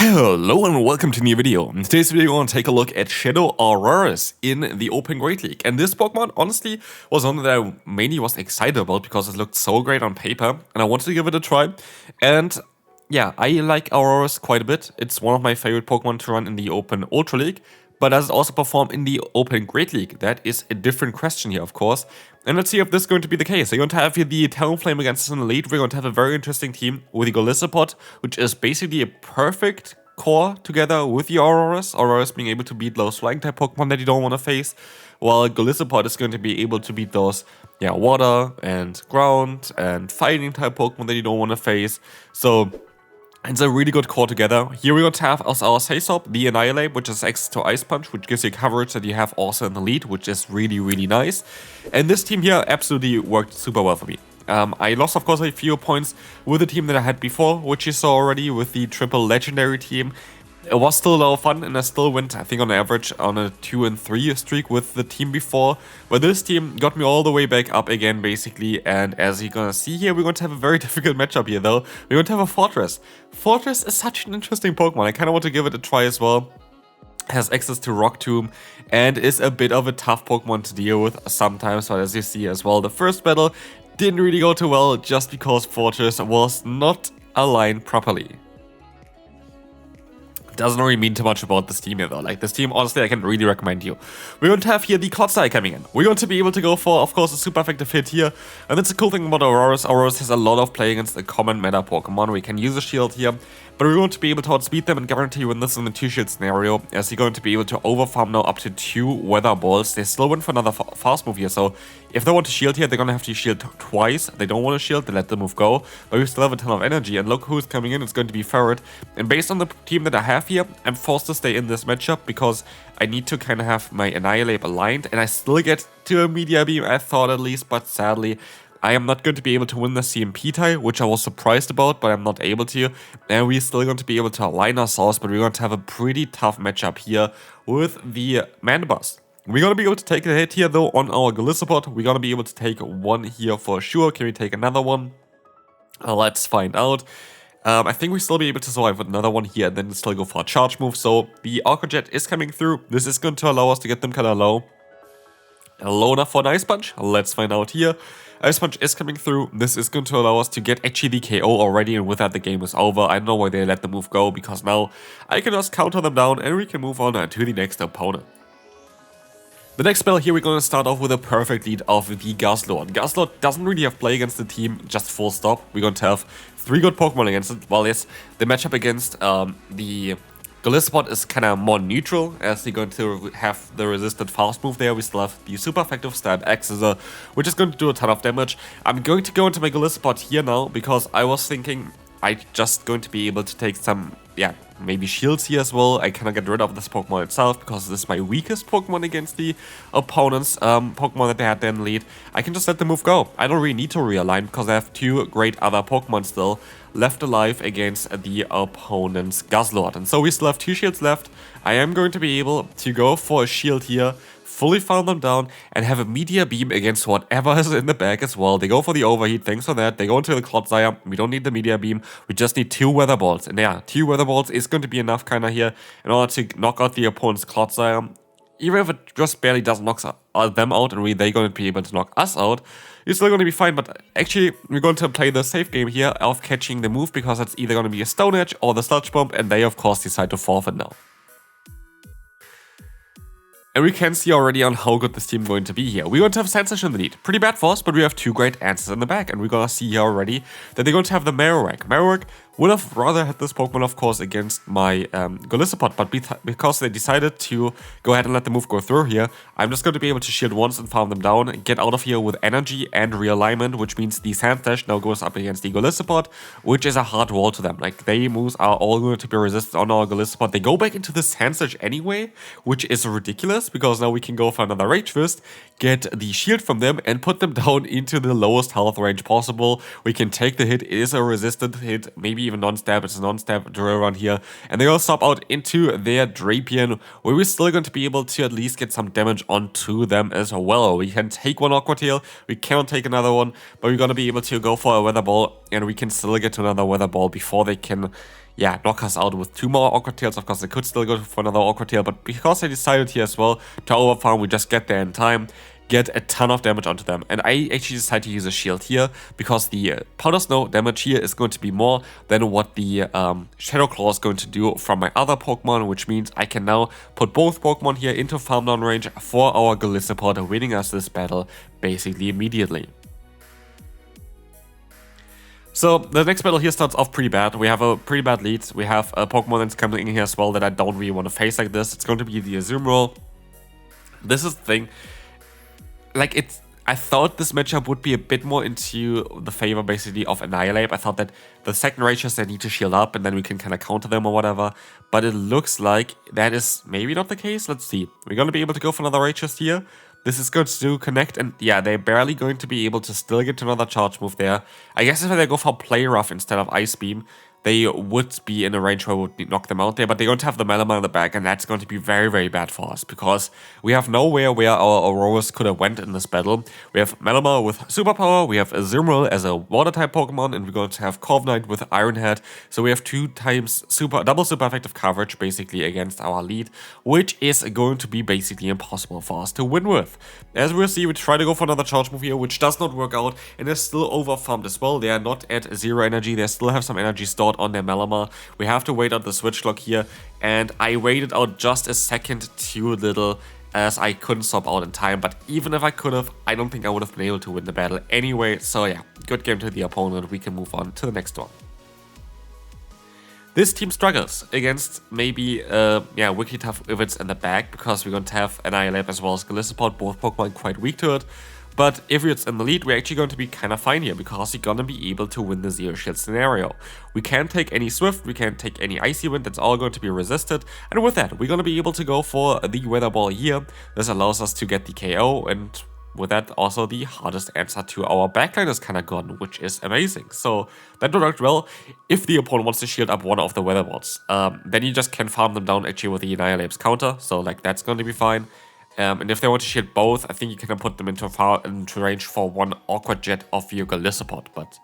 Hello and welcome to a new video. In today's video we're going to take a look at Shadow Aurorus in the Open Great League. And this Pokemon honestly was one that I mainly was excited about because it looked so great on paper and I wanted to give it a try. And yeah, I like Aurorus quite a bit. It's one of my favorite Pokemon to run in the Open Ultra League. But does it also perform in the Open Great League? That is a different question here, of course. And let's see if this is going to be the case. We're going to have here the Talonflame against us in the lead. We're going to have a very interesting team with the Golisopod, which is basically a perfect core together with the Aurorus. Aurorus being able to beat those flying type Pokemon that you don't want to face, while Golisopod is going to be able to beat those water and ground and fighting type Pokemon that you don't want to face. So it's a really good core together. Here we're going to have as our Saysop, the Annihilate, which is access to Ice Punch, which gives you coverage that you have also in the lead, which is really, really nice. And this team here absolutely worked super well for me. I lost, of course, a few points with the team that I had before, which you saw already with the triple legendary team. It was still a lot of fun, and I still went, I think, on average on a 2-3 streak with the team before. But this team got me all the way back up again, basically. And as you're gonna see here, we're going to have a very difficult matchup here, though. We're going to have a Fortress. Fortress is such an interesting Pokemon. I kind of want to give it a try as well. Has access to Rock Tomb and is a bit of a tough Pokemon to deal with sometimes. But as you see as well, the first battle didn't really go too well just because Fortress was not aligned properly. Doesn't really mean too much about this team here though. Like, this team, honestly, I can really recommend you. We're going to have here the Clodsire coming in. We're going to be able to go for, of course, a super effective hit here. And that's a cool thing about Aurorus. Aurorus has a lot of play against the common meta Pokemon. We can use a shield here, but we're going to be able to outspeed them and guarantee win this in the 2-shield scenario, as you're going to be able to overfarm now up to 2 Weather Balls. They still went for another fast move here, so if they want to shield here, they're going to have to shield twice. They don't want to shield, they let the move go, but we still have a ton of energy. And look who's coming in, it's going to be Ferret. And based on the team that I have here, I'm forced to stay in this matchup because I need to kind of have my Annihilate aligned, and I still get to a Media Beam, I thought at least, but sadly, I am not going to be able to win the CMP tie, which I was surprised about, but I'm not able to. And we're still going to be able to align ourselves, but we're going to have a pretty tough matchup here with the Mandibuzz. We're going to be able to take a hit here, though, on our Golisopod. We're going to be able to take one here for sure. Can we take another one? Let's find out. I think we still be able to survive with another one here and then still go for a charge move. So the Arco Jet is coming through. This is going to allow us to get them kind of low. Low enough for an Ice Punch. Let's find out here. Ice Punch is coming through. This is going to allow us to get actually the KO already, and with that the game is over. I don't know why they let the move go, because now I can just counter them down and we can move on to the next opponent. The next spell here, we're going to start off with a perfect lead of the Guzzlord. Guzzlord doesn't really have play against the team, just full stop. We're going to have 3 good Pokemon against it. Well, yes, the matchup against the Golisopod is kind of more neutral, as you're going to have the resisted fast move there. We still have the super effective Stab Accessor, which is going to do a ton of damage. I'm going to go into my Golisopod here now, because I was thinking I'm just going to be able to take some, maybe shields here as well. I cannot get rid of this Pokemon itself, because this is my weakest Pokemon against the opponent's Pokemon that they had there in the lead. I can just let the move go. I don't really need to realign, because I have 2 great other Pokemon still left alive against the opponent's Guzzlord. And so we still have 2 shields left. I am going to be able to go for a shield here, fully farm them down, and have a Meteor Beam against whatever is in the back as well. They go for the Overheat, thanks for that. They go into the Clodsire. We don't need the Meteor Beam. We just need 2 Weather Balls. And yeah, 2 Weather Balls is going to be enough kind of here in order to knock out the opponent's Clodsire. Even if it just barely doesn't knock them out and they're going to be able to knock us out, you're still going to be fine. But actually, we're going to play the safe game here of catching the move, because it's either going to be a Stone Edge or the Sludge Bomb, and they, of course, decide to forfeit now. And we can see already on how good this team is going to be here. We're going to have Sensation in the lead. Pretty bad for us, but we have 2 great answers in the back. And we're going to see here already that they're going to have the Marowak. Marowak would have rather had this Pokemon, of course, against my Golisopod, but because they decided to go ahead and let the move go through here, I'm just going to be able to shield once and farm them down, get out of here with energy and realignment, which means the Sand Slash now goes up against the Golisopod, which is a hard wall to them. Like, their moves are all going to be resisted on our Golisopod. They go back into the Sand Slash anyway, which is ridiculous, because now we can go for another Rage Fist, get the shield from them, and put them down into the lowest health range possible. We can take the hit. It is a resistant hit, maybe even non-stab. It's a non-stab drill run here, and they all stop out into their Drapion, where we're still going to be able to at least get some damage onto them as well. We can take one Aqua Tail, we cannot take another one, but we're going to be able to go for a Weather Ball, and we can still get to another Weather Ball before they can yeah, knock us out with 2 more Awkward Tails. Of course, they could still go for another Awkward Tail, but because they decided here as well to overfarm, we just get there in time, get a ton of damage onto them. And I actually decided to use a shield here because the Powder Snow damage here is going to be more than what the Shadow Claw is going to do from my other Pokemon, which means I can now put both Pokemon here into farm down range for our Golisopod, winning us this battle basically immediately. So the next battle here starts off pretty bad. We have a pretty bad lead. We have a Pokemon that's coming in here as well that I don't really want to face like this. It's going to be the Azumarill. This is the thing. Like, I thought this matchup would be a bit more into the favor, basically, of Annihilate. I thought that the second Rangers, they need to shield up, and then we can kind of counter them or whatever. But it looks like that is maybe not the case. Let's see. We're going to be able to go for another Rangers here. This is going to connect, and yeah, they're barely going to be able to still get to another charge move there. I guess if they go for Play Rough instead of Ice Beam, they would be in a range where we would knock them out there, but they're going to have the Malamar in the back, and that's going to be very, very bad for us, because we have nowhere where our Aurorus could have went in this battle. We have Malamar with Superpower, we have Azumarill as a Water-type Pokemon, and we're going to have Corviknight with Iron Head, so we have 2 times double super effective coverage, basically, against our lead, which is going to be basically impossible for us to win with. As we'll see, we try to go for another charge move here, which does not work out, and they're still overfarmed as well. They are not at 0 energy, they still have some energy stored on their Malamar. We have to wait out the switch clock here, and I waited out just a second too little as I couldn't swap out in time, but even if I could have, I don't think I would have been able to win the battle anyway. So yeah, good game to the opponent. We can move on to the next one. This team struggles against maybe, wicked tough Ivits in the back, because we're going to have Annihilate as well as Golisopod, both Pokemon quite weak to it. But if it's in the lead, we're actually going to be kind of fine here, because we're going to be able to win the Zero Shield scenario. We can't take any Swift, we can't take any Icy Wind, that's all going to be resisted. And with that, we're going to be able to go for the Weather Ball here. This allows us to get the KO, and with that, also the hardest answer to our backline is kind of gone, which is amazing. So that worked well. If the opponent wants to shield up one of the Weather Balls, then you just can farm them down actually with the Annihilate's counter. So like that's going to be fine. And if they want to shield both, I think you can put them into range for one Awkward Jet of your Golisopod, but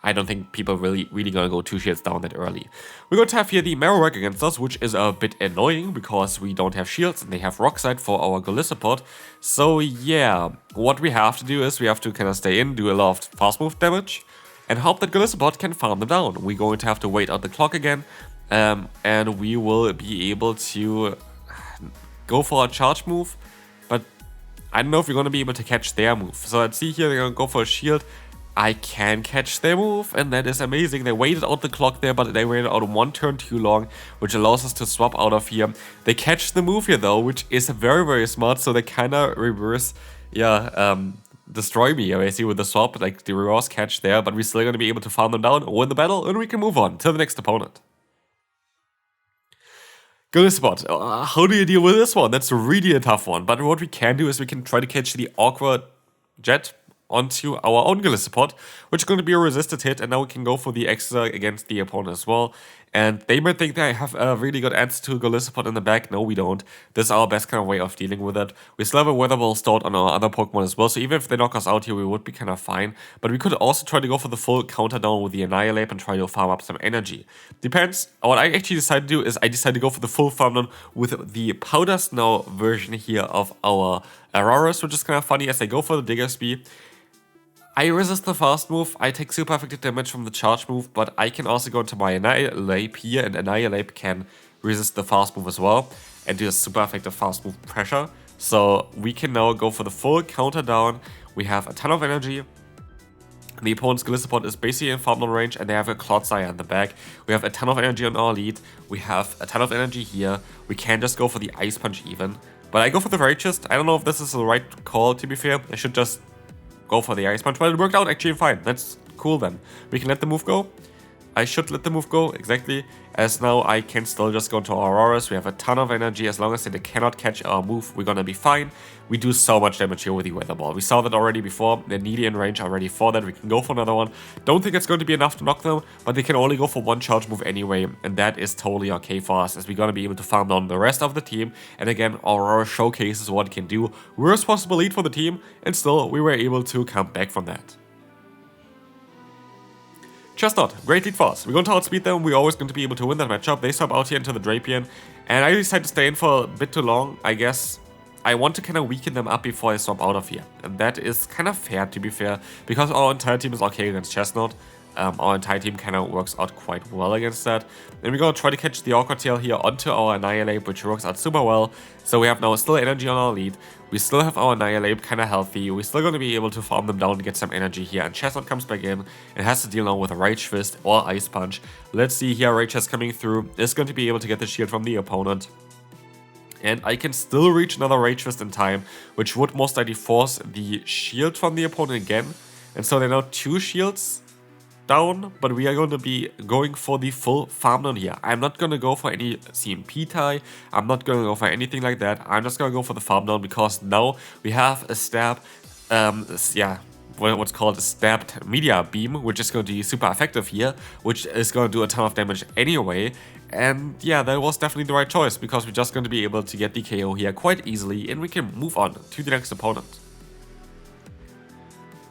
I don't think people really gonna go 2 shields down that early. We're going to have here the Marowak against us, which is a bit annoying because we don't have shields and they have Rock Slide for our Golisopod. So yeah, what we have to do is we have to kind of stay in, do a lot of fast move damage, and hope that Golisopod can farm them down. We're going to have to wait out the clock again, and we will be able to go for a charge move, but I don't know if we're going to be able to catch their move. So let's see here, they're going to go for a shield. I can catch their move, and that is amazing. They waited out the clock there, but they waited out 1 turn too long, which allows us to swap out of here. They catch the move here though, which is very, very smart, so they kind of reverse, destroy me basically with the swap, like the reverse catch there, but we're still going to be able to farm them down, win the battle, and we can move on to the next opponent. Golisopod, how do you deal with this one? That's really a tough one, but what we can do is we can try to catch the Awkward Jet onto our own Golisopod, which is going to be a resisted hit, and now we can go for the extra against the opponent as well. And they might think they have a really good answer to Golisopod in the back. No, we don't. This is our best kind of way of dealing with it. We still have a Weather Ball stored on our other Pokemon as well, so even if they knock us out here, we would be kind of fine. But we could also try to go for the full counter down with the Annihilate and try to farm up some energy. Depends. What I actually decided to do is I decided to go for the full farm down with the Powder Snow version here of our Aurorus, which is kind of funny as I go for the Diggersby. I resist the fast move, I take super effective damage from the charge move, but I can also go into my Annihilate here, and Annihilate can resist the fast move as well, and do a super effective fast move pressure. So we can now go for the full counter down. We have a ton of energy. The opponent's Golisopod is basically in farm down range, and they have a Clodsire in the back. We have a ton of energy on our lead. We have a ton of energy here. We can just go for the Ice Punch even. But I go for the Righteous. I don't know if this is the right call, to be fair. I should just go for the Ice Punch, but it worked out actually fine. That's cool then. We can let the move go. I should let the move go, exactly. As now I can still just go into Aurorus. We have a ton of energy. As long as they cannot catch our move, we're gonna be fine. We do so much damage here with the Weather Ball. We saw that already before. They're needy in range already for that. We can go for another one. Don't think it's going to be enough to knock them, but they can only go for 1 charge move anyway, and that is totally okay for us, as we're gonna be able to farm down the rest of the team. And again, Aurora showcases what it can do. Worst possible lead for the team, and still we were able to come back from that. Chesnaught, great lead for us. We're going to outspeed them. We're always going to be able to win that matchup. They swap out here into the Drapion. And I decided to stay in for a bit too long, I guess. I want to kind of weaken them up before I swap out of here. And that is kind of fair, to be fair, because our entire team is okay against Chesnaught. Our entire team kind of works out quite well against that. And we're going to try to catch the Awkward Tail here onto our Annihilate, which works out super well. So we have now still energy on our lead. We still have our Annihilate kind of healthy. We're still going to be able to farm them down and get some energy here. And Chesnaught comes back in and has to deal now with a Rage Fist or Ice Punch. Let's see here, Rage Fist coming through. Is going to be able to get the shield from the opponent. And I can still reach another Rage Fist in time, which would most likely force the shield from the opponent again. And so there are now 2 shields down, but we are going to be going for the full farm down here. I'm not going to go for any CMP tie. I'm not going to go for anything like that. I'm just going to go for the farm down because now we have a stab, what's called a stabbed media beam, which is going to be super effective here, which is going to do a ton of damage anyway. And yeah, that was definitely the right choice because we're just going to be able to get the KO here quite easily and we can move on to the next opponent.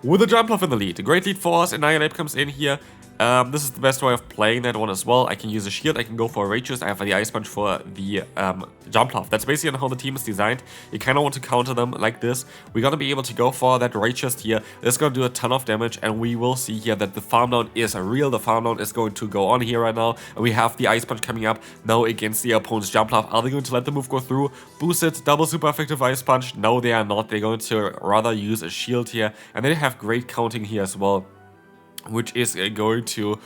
With a jump off in the lead, a great lead for us. Annihilate comes in here. This is the best way of playing that one as well. I can use a shield, I can go for a Rage Fist, I have the Ice Punch for the jump off. That's basically how the team is designed. You kind of want to counter them like this. We're going to be able to go for that Rage Fist here. It's going to do a ton of damage, and we will see here that the farm down is real. The farm down is going to go on here right now. And we have the Ice Punch coming up now against the opponent's jump off. Are they going to let the move go through? Boost it, double super effective Ice Punch. No, they are not. They're going to rather use a shield here. And they have great counting here as well, which is going to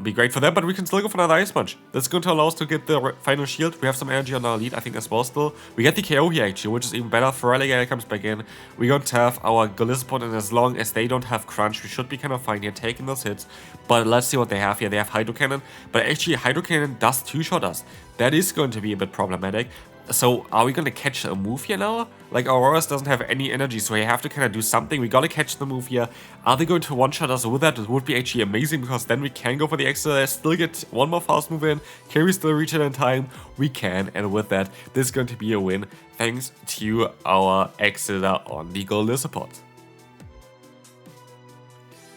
be great for them, but we can still go for another Ice Punch. That's going to allow us to get the final shield. We have some energy on our lead, I think, as well still. We get the KO here, actually, which is even better. Feraligatr comes back in. We're going to have our Golisopod, and as long as they don't have Crunch, we should be kind of fine here, taking those hits. But let's see what they have here. They have Hydro Cannon, but actually Hydro Cannon does 2-shot us. That is going to be a bit problematic. So are we going to catch a move here now? Like, Aurorus doesn't have any energy, so we have to kind of do something. We got to catch the move here. Are they going to one-shot us with that? It would be actually amazing, because then we can go for the extra, still get one more fast move in. Can we still reach it in time? We can, and with that, this is going to be a win, thanks to our Exeter on the Golisopod.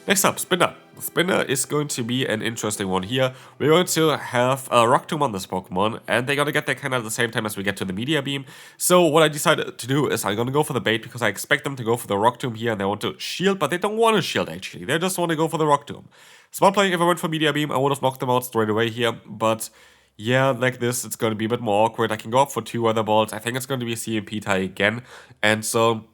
Next up, Spinner. Spinner is going to be an interesting one here. We're going to have a Rock Tomb on this Pokemon, and they're going to get there kind of at the same time as we get to the Meteor Beam. So what I decided to do is I'm going to go for the bait, because I expect them to go for the Rock Tomb here, and they want to shield, but they don't want to shield actually. They just want to go for the Rock Tomb. Smart play, if I went for Meteor Beam, I would have knocked them out straight away here, but yeah, like this, it's going to be a bit more awkward. I can go up for 2 Weather Balls. I think it's going to be a CMP tie again, and so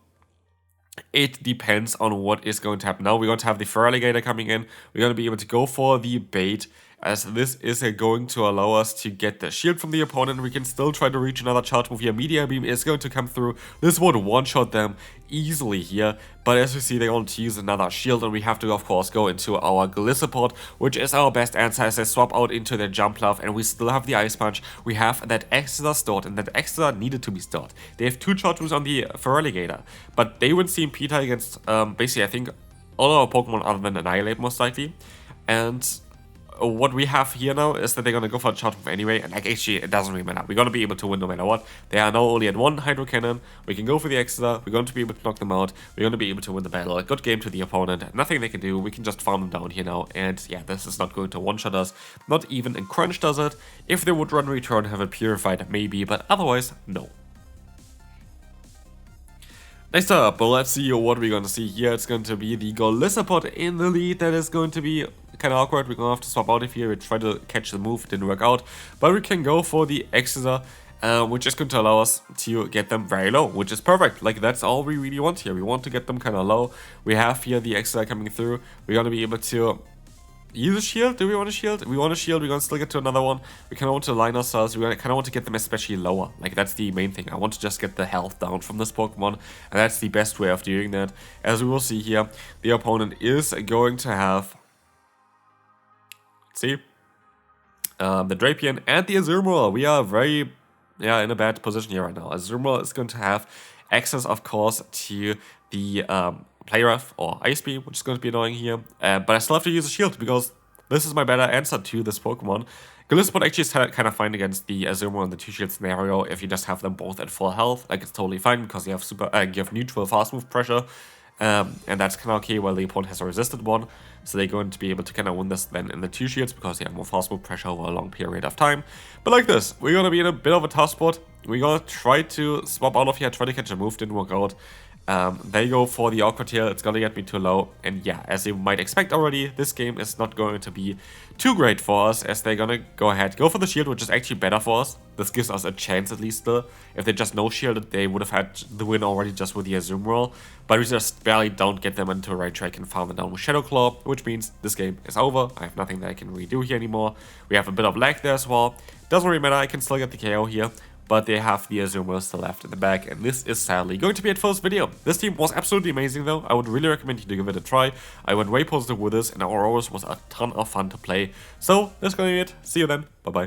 it depends on what is going to happen. Now we're going to have the Feraligatr coming in. We're going to be able to go for the bait, as this is going to allow us to get the shield from the opponent. We can still try to reach another charge move here. Meteor Beam is going to come through. This would one-shot them easily here, but as you see, they want to use another shield, and we have to, of course, go into our Golisopod, which is our best answer, as they swap out into their Jump Love, and we still have the Ice Punch. We have that Exeter stored, and that Exeter needed to be stored. They have 2 charge moves on the Feraligatr, but they win CMP tie against, basically, I think, all our Pokemon other than Annihilate, most likely, and what we have here now is that they're going to go for a charge move anyway, and like actually it doesn't really matter. We're going to be able to win no matter what. They are now only at 1 Hydro Cannon. We can go for the Exeter. We're going to be able to knock them out. We're going to be able to win the battle. A good game to the opponent. Nothing they can do. We can just farm them down here now, and yeah, this is not going to one-shot us. Not even in Crunch does it. If they would run return, have it purified, maybe, but otherwise, no. Next up, let's see what we're going to see here. It's going to be the Golisopod in the lead. That is going to be kind of awkward. We're going to have to swap out of here. We tried to catch the move, didn't work out. But we can go for the Exeter, which is going to allow us to get them very low, which is perfect. Like, that's all we really want here. We want to get them kind of low. We have here the Exeter coming through. We're going to be able to use a shield. Do we want a shield? We want a shield. We're going to still get to another one. We kind of want to align ourselves. We kind of want to get them especially lower. Like, that's the main thing. I want to just get the health down from this Pokemon, and that's the best way of doing that. As we will see here, the opponent is going to have, let's see, the Drapion and the Azumarill. We are very, in a bad position here right now. Azumarill is going to have access, of course, to the Play Rough or Ice Beam, which is going to be annoying here. But I still have to use a shield, because this is my better answer to this Pokemon. Golisopod actually is kind of fine against the Azumarill and the 2-shield scenario if you just have them both at full health. Like, it's totally fine, because you have you have neutral fast move pressure. And that's kind of okay while the opponent has a resisted one. So they're going to be able to kind of win this then in the 2 shields because they have more fast move pressure over a long period of time. But like this, we're going to be in a bit of a tough spot. We're going to try to swap out of here, try to catch a move, didn't work out. They go for the awkward here, it's gonna get me too low, and yeah, as you might expect already, this game is not going to be too great for us, as they're gonna go ahead, go for the shield, which is actually better for us. This gives us a chance at least still. If they just no-shielded, they would have had the win already just with the Assume roll, but we just barely don't get them into the right track and farm them down with Shadow Claw, which means this game is over. I have nothing that I can redo here anymore. We have a bit of lag there as well. Doesn't really matter, I can still get the KO here. But they have the Assumer still left in the back, and this is sadly going to be it for this video. This team was absolutely amazing though, I would really recommend you to give it a try. I went way positive with this, and Aurorus was a ton of fun to play. So, that's gonna be it. See you then, bye bye.